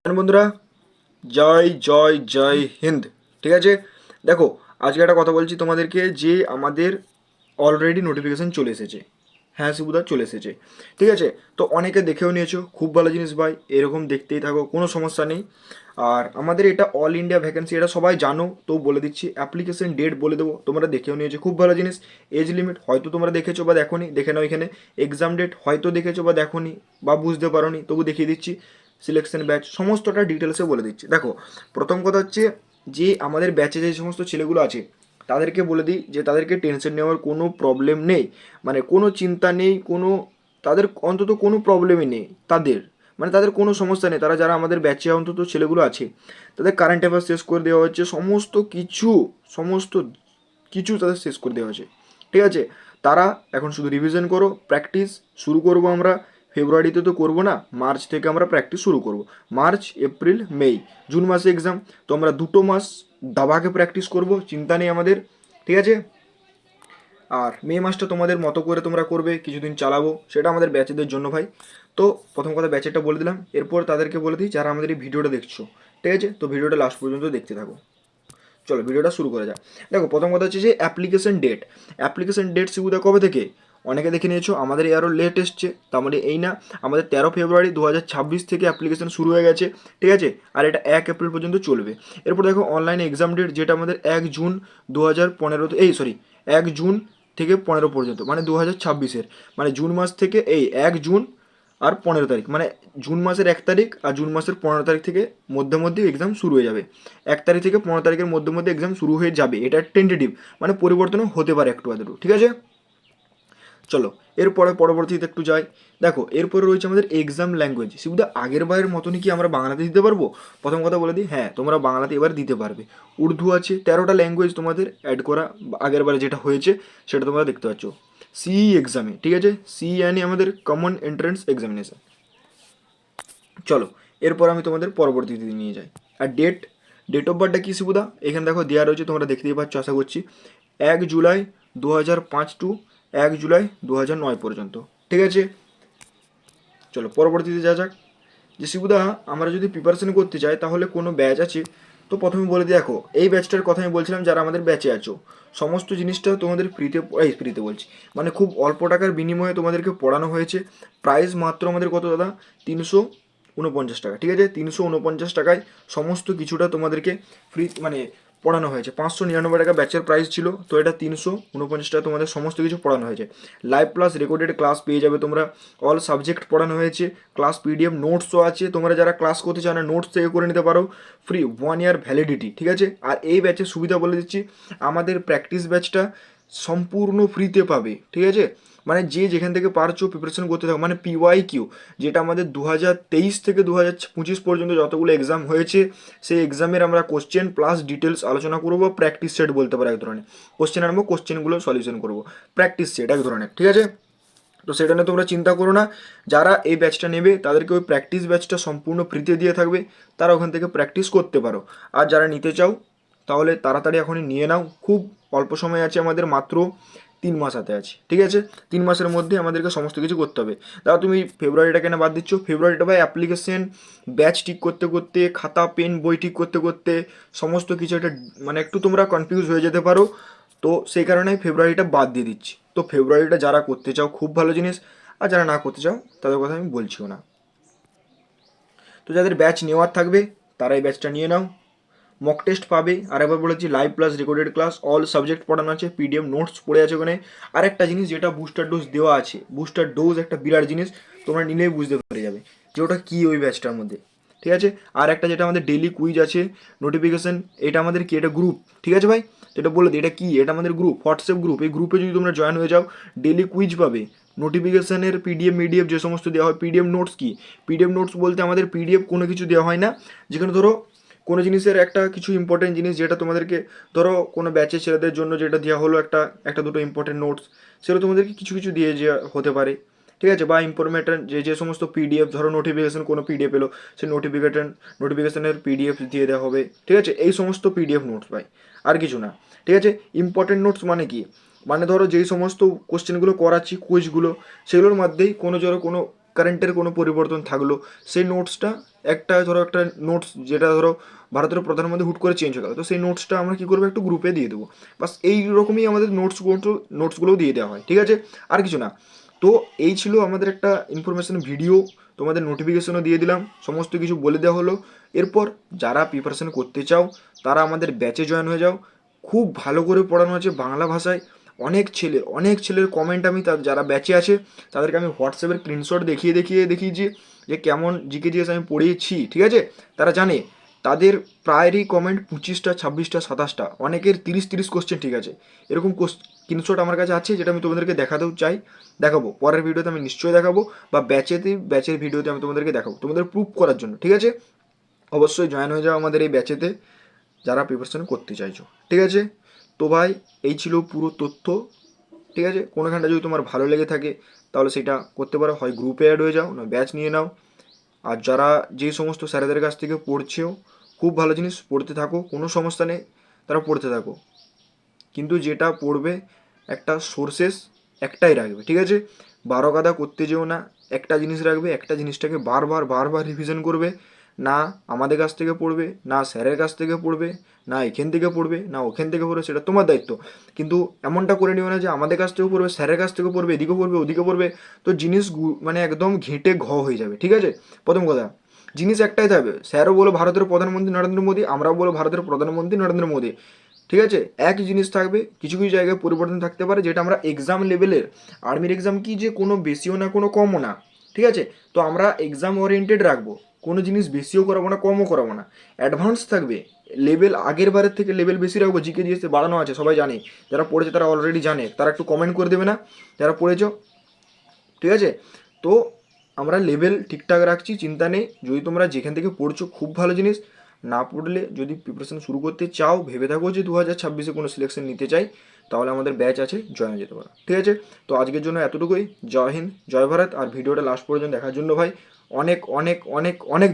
বন্ধুরা, জয় জয় জয় হিন্দ। ঠিক আছে, দেখো আজকে একটা কথা বলছি তোমাদেরকে যে আমাদের অলরেডি নোটিফিকেশান চলে এসেছে। হ্যাঁ শিবুদা, চলে এসেছে। ঠিক আছে, তো অনেকে দেখেও নিয়েছো, খুব ভালো জিনিস ভাই, এরকম দেখতেই থাকো, কোনো সমস্যা নেই। আর আমাদের এটা অল ইন্ডিয়া ভ্যাকেন্সি, এটা সবাই জানো, তো বলে দিচ্ছি। অ্যাপ্লিকেশন ডেট বলে দেবো, তোমরা দেখেও নিয়েছো, খুব ভালো জিনিস। এজ লিমিট হয়তো তোমরা দেখেছো বা দেখোনি, দেখে নাও এখানে। এক্সাম ডেট হয়তো দেখেছো বা দেখোনি বা বুঝতে পারোনি, তবু দেখিয়ে দিচ্ছি। সিলেকশন ব্যাচ সমস্তটা ডিটেলসে বলে দিচ্ছি। দেখো, প্রথম কথা হচ্ছে যে আমাদের ব্যাচে যে সমস্ত ছেলেগুলো আছে তাদেরকে বলে দিই যে তাদেরকে টেনশন নেওয়ার কোনো প্রবলেম নেই, মানে কোনো চিন্তা নেই, কোনো তাদের অন্তত কোনো প্রবলেমই নেই তাদের, মানে তাদের কোনো সমস্যা নেই। তারা যারা আমাদের ব্যাচে অন্তত ছেলেগুলো আছে তাদের কারেন্ট অ্যাফেয়ার্স শেষ করে দেওয়া হচ্ছে, সমস্ত কিছু তাদের শেষ করে দেওয়া হয়েছে। ঠিক আছে, তারা এখন শুধু রিভিশন করো, প্র্যাকটিস শুরু করবো আমরা। ফেব্রুয়ারিতে তো করবো না, মার্চ থেকে আমরা প্র্যাকটিস শুরু করব। মার্চ, এপ্রিল, মে, জুন মাসে এক্সাম, তো আমরা 2 মাস দাবাকে প্র্যাকটিস করব, চিন্তা নেই আমাদের। ঠিক আছে, আর মে মাসটা তোমাদের মতো করে তোমরা করবে, কিছুদিন চালাবো, সেটা আমাদের ব্যাচেদের জন্য ভাই। তো প্রথম কথা ব্যাচেরটা বলে দিলাম, এরপর তাদেরকে বলে দিই যারা আমাদের এই ভিডিওটা দেখছো। ঠিক আছে, তো ভিডিওটা লাস্ট পর্যন্ত দেখতে থাকো। চলো ভিডিওটা শুরু করা যাক। দেখো, প্রথম কথা হচ্ছে যে অ্যাপ্লিকেশন ডেট শিবুদা কবে থেকে অনেকে দেখে নিয়েছো, আমাদের আরও লেট এসছে, তার মানে এই না, আমাদের 13 ফেব্রুয়ারি 2026 থেকে অ্যাপ্লিকেশন শুরু হয়ে গেছে। ঠিক আছে, আর এটা 1 এপ্রিল পর্যন্ত চলবে। এরপর দেখো অনলাইনে এক্সাম ডেট, যেটা আমাদের 1 জুন 2015, এই 1 জুন থেকে 15 পর্যন্ত, মানে 2026-এর, মানে জুন মাস থেকে এই 1 জুন আর 15 তারিখ, মানে জুন মাসের 1 তারিখ আর জুন মাসের 15 তারিখ থেকে মধ্যে এক্সাম শুরু হয়ে যাবে। 1 তারিখ থেকে 15 তারিখের মধ্যে এক্সাম শুরু হয়ে যাবে, এটা টেন্টেটিভ, মানে পরিবর্তনও হতে পারে একটু আধটু। ঠিক আছে, চলো এরপরে পরবর্তীতে একটু যাই। দেখো এরপরে রয়েছে আমাদের এক্সাম ল্যাঙ্গুয়েজ। শুধু আগের বারের মতনই কি আমরা বাংলাতে দিতে পারবো? প্রথম কথা বলে দিই, হ্যাঁ তোমরা বাংলাতে এবার দিতে পারবে। উর্দু আছে, 13টা ল্যাঙ্গুয়েজ তোমাদের অ্যাড করা, আগের বারে যেটা হয়েছে সেটা তোমরা দেখতে পাচ্ছ সিই এক্সামে। ঠিক আছে, সিই মানে আমাদের কমন এন্ট্রান্স এক্সামিনেশন। চলো এরপর আমি তোমাদের পরবর্তীতে নিয়ে যাই। আর ডেট অফ বার্থটা কী শিবুদা? এখানে দেখো দেওয়া রয়েছে, তোমরা দেখতেই পাচ্ছ আশা করছি। 1 জুলাই 2005 টু 1 জুলাই 2009 পর্যন্ত। ঠিক আছে, চলো পরবর্তীতে যা যাক। যে শিবুদা, আমরা যদি প্রিপারেশন করতে চাই তাহলে কোনো ব্যাচ আছে? তো প্রথমে বলে দিই, দেখো এই ব্যাচটার কথা আমি বলছিলাম, যারা আমাদের ব্যাচে আছো সমস্ত জিনিসটা তোমাদের ফ্রিতে বলছি, মানে খুব অল্প টাকার বিনিময়ে তোমাদেরকে পড়ানো হয়েছে। প্রাইস মাত্র আমাদের কত দাদা? 349 টাকা। ঠিক আছে, 349 টাকায় সমস্ত কিছুটা তোমাদেরকে ফ্রি, মানে পড়ানো হয়েছে। 599 টাকা ব্যাচের প্রাইস ছিল, তো এটা 349 টাকা তোমাদের সমস্ত কিছু পড়ানো হয়েছে। লাইভ প্লাস রেকর্ডেড ক্লাস পেয়ে যাবে তোমরা, অল সাবজেক্ট পড়ানো হয়েছে, ক্লাস পিডিএফ নোটসও আছে, তোমরা যারা ক্লাস করতে চাও না নোটস থেকে করে নিতে পারো, ফ্রি 1 ইয়ার ভ্যালিডিটি। ঠিক আছে, আর এই ব্যাচের সুবিধা বলে দিচ্ছি, আমাদের প্র্যাকটিস ব্যাচটা সম্পূর্ণ ফ্রিতে পাবে। ঠিক আছে, মানে যে যেখান থেকে পারছো প্রিপারেশন করতে থাকো, মানে PYQ, যেটা আমাদের 2023 থেকে 2025 পর্যন্ত যতগুলো এক্সাম হয়েছে সেই এক্সামের আমরা কোশ্চেন প্লাস ডিটেলস আলোচনা করবো। প্র্যাকটিস সেট বলতে পারো এক ধরনের, কোশ্চেন আনবো, কোশ্চেনগুলো সলিউশন করবো, প্র্যাকটিস সেট এক ধরনের। ঠিক আছে, তো সেটা নিয়ে তোমরা চিন্তা করো না। যারা এই ব্যাচটা নেবে তাদেরকে ওই প্র্যাকটিস ব্যাচটা সম্পূর্ণ ফ্রিতে দিয়ে থাকবে, তারা ওখান থেকে প্র্যাকটিস করতে পারো। আর যারা নিতে চাও তাহলে তাড়াতাড়ি এখনই নিয়ে নাও, খুব অল্প সময় আছে আমাদের, মাত্র 3 মাস হাতে আছে। ঠিক আছে, 3 মাসের মধ্যে আমাদেরকে সমস্ত কিছু করতে হবে। দাদা তুমি ফেব্রুয়ারিটা কেন বাদ দিচ্ছ? ফেব্রুয়ারিটা ভাই অ্যাপ্লিকেশন ব্যাচ ঠিক করতে করতে, খাতা পেন বই ঠিক করতে করতে সমস্ত কিছু একটা, মানে একটু তোমরা কনফিউজ হয়ে যেতে পারো, তো সেই কারণে ফেব্রুয়ারিটা বাদ দিয়ে দিচ্ছি। তো ফেব্রুয়ারিটা যারা করতে চাও খুব ভালো জিনিস, আর যারা না করতে চাও তাদের কথা আমি বলছিও না। তো যাদের ব্যাচ নেওয়ার থাকবে তারা এই ব্যাচটা নিয়ে নাও। মক টেস্ট পাবে, আর একবার বলেছি live plus recorded class, all subject পড়ানো আছে, পিডিএফ নোটস পড়ে আছে ওখানে। আর একটা জিনিস যেটা বুস্টার ডোজ দেওয়া আছে, বুস্টার ডোজ একটা বিরাট জিনিস, তোমরা নিলেই বুঝতে পেরে যাবে যে ওটা কী ওই ব্যাচটার মধ্যে। ঠিক আছে, আর একটা যেটা আমাদের ডেলি কুইজ আছে, নোটিফিকেশন, এটা আমাদের কি, এটা গ্রুপ। ঠিক আছে ভাই, তো এটা বলে দিই এটা কি, এটা আমাদের গ্রুপ, হোয়াটসঅ্যাপ গ্রুপ। এই গ্রুপে যদি তোমরা জয়েন হয়ে যাও ডেলি কুইজ পাবে, নোটিফিকেশানের পিডিএফ যে সমস্ত দেওয়া হয়। পিডিএফ নোটস কি? পিডিএফ নোটস বলতে আমাদের পিডিএফ কোনো কিছু দেওয়া হয় না, যেখানে ধরো কোনো জিনিসের একটা কিছু ইম্পর্টেন্ট জিনিস যেটা তোমাদেরকে, ধরো কোনো ব্যাচের ছেলেদের জন্য যেটা দেওয়া হলো একটা একটা দুটো ইম্পর্টেন্ট নোটস, সেগুলো তোমাদেরকে কিছু কিছু দিয়ে যে হতে পারে। ঠিক আছে, বা ইম্পরমেন্ট যে যে সমস্ত পিডিএফ, ধরো নোটিফিকেশান কোনো পিডিএফ এলো, সেই নোটিফিকেশানের পিডিএফ দিয়ে দেওয়া হবে। ঠিক আছে, এই সমস্ত পিডিএফ নোটস পাই, আর কিছু না। ঠিক আছে, ইম্পর্টেন্ট নোটস মানে কি, মানে ধরো যেই সমস্ত কোশ্চেনগুলো করাচ্ছি কুইজগুলো, সেগুলোর মধ্যেই কোনো ধরো কোনো কারেন্টের কোনো পরিবর্তন থাকলো, সেই নোটসটা একটা নোটস যেটা ধরো ভারতের প্রধানমন্ত্রী হুট করে চেঞ্জ হয়ে গেল, তো সেই নোটসটা আমরা কী করবো একটু গ্রুপে দিয়ে দেবো। বাস এই রকমই আমাদের নোটসগুলোও দিয়ে দেওয়া হয়, ঠিক আছে, আর কিছু না। তো এই ছিল আমাদের একটা ইনফরমেশন ভিডিও, তোমাদের নোটিফিকেশনও দিয়ে দিলাম, সমস্ত কিছু বলে দেওয়া হলো। এরপর যারা প্রিপারেশন করতে চাও তারা আমাদের ব্যাচে জয়েন হয়ে যাও। খুব ভালো করে পড়ানো আছে বাংলা ভাষায়। অনেক ছেলের কমেন্ট আমি যারা ব্যাচে আছে তাদেরকে আমি হোয়াটসঅ্যাপের স্ক্রিনশট দেখিয়েছি যে কেমন জিকেজিএস আমি পড়িয়েছি, ঠিক আছে। তারা জানে, তাদের প্রায়রই কমেন্ট 25টা 26টা 27টা, অনেকের 30 কোশ্চেন, ঠিক আছে। এরকম স্ক্রিনশট আমার কাছে আছে যেটা আমি তোমাদেরকে দেখাতেও চাই, দেখাবো পরের ভিডিওতে, আমি নিশ্চয়ই দেখাবো, বা ব্যাচের ভিডিওতে আমি তোমাদেরকে দেখাবো, তোমাদের প্রুফ করার জন্য, ঠিক আছে। অবশ্যই জয়েন হয়ে যাও আমাদের এই ব্যাচেতে যারা প্রিপারেশন করতে চাইছো, ঠিক আছে। তো ভাই এই ছিল পুরো তথ্য, ঠিক আছে। কোনোখানটা যদি তোমার ভালো লেগে থাকে তাহলে সেটা করতে পারো, হয় গ্রুপে অ্যাড হয়ে যাও না ব্যাচ নিয়ে নাও। আর যারা যে সমস্ত স্যারেদের কাছ থেকে পড়ছেও, খুব ভালো জিনিস, পড়তে থাকো, কোনো সমস্যা নেই, তারা পড়তে থাকো, কিন্তু যেটা পড়বে একটা সোর্সেস একটাই রাখবে, ঠিক আছে। 12 গাদা করতে যেও না, একটা জিনিস রাখবে, একটা জিনিসটাকে বারবার রিভিশন করবে। না আমাদের কাছ থেকে পড়বে, না স্যারের কাছ থেকে পড়বে, না এখান থেকে পড়বে, না ওখান থেকে পড়বে, সেটা তোমার দায়িত্ব। কিন্তু এমনটা করে নিও না যে আমাদের কাছ থেকেও পড়বে, স্যারের কাছ থেকেও পড়বে, এদিকেও পড়বে ওদিকে পড়বে, তো জিনিস মানে একদম ঘেঁটে হয়ে যাবে, ঠিক আছে। প্রথম কথা, জিনিস একটাই থাকবে, স্যারও বলো ভারতের প্রধানমন্ত্রী নরেন্দ্র মোদী, আমরাও বলো ভারতের প্রধানমন্ত্রী নরেন্দ্র মোদী, ঠিক আছে। একই জিনিস থাকবে, কিছু কিছু জায়গায় পরিবর্তন থাকতে পারে, যেটা আমরা এক্সাম লেভেলের, আর্মির এক্সাম কি যে কোনো বেশিও না কোনো কমও না, ঠিক আছে। তো আমরা এক্সাম ওরিয়েন্টেড রাখবো, কোনো জিনিস বেশিও করাবো না কমও করাবো না, অ্যাডভান্স থাকবে, লেভেল আগের বারের থেকে লেভেল বেশি রাখবো। জিকে জিএসে বাড়ানো আছে, সবাই জানে, যারা পড়েছে তারা অলরেডি জানে, তারা একটু কমেন্ট করে দেবে না যারা পড়েছ, ঠিক আছে। তো আমরা লেভেল ঠিকঠাক রাখছি, চিন্তা নেই। যদি তোমরা যেখান থেকে পড়ছো খুব ভালো জিনিস, না পড়লে যদি প্রিপারেশন শুরু করতে চাও, ভেবে থাকো যে 2026-এ কোনো সিলেকশন নিতে চাই, তাহলে আমাদের ব্যাচ আছে, জয়েন যেতে পারো, ঠিক আছে। তো আজকের জন্য এতটুকুই। জয় হিন্দ, জয় ভারত। আর ভিডিওটা লাস্ট পর্যন্ত দেখার জন্য ভাই অনেক অনেক অনেক অনেক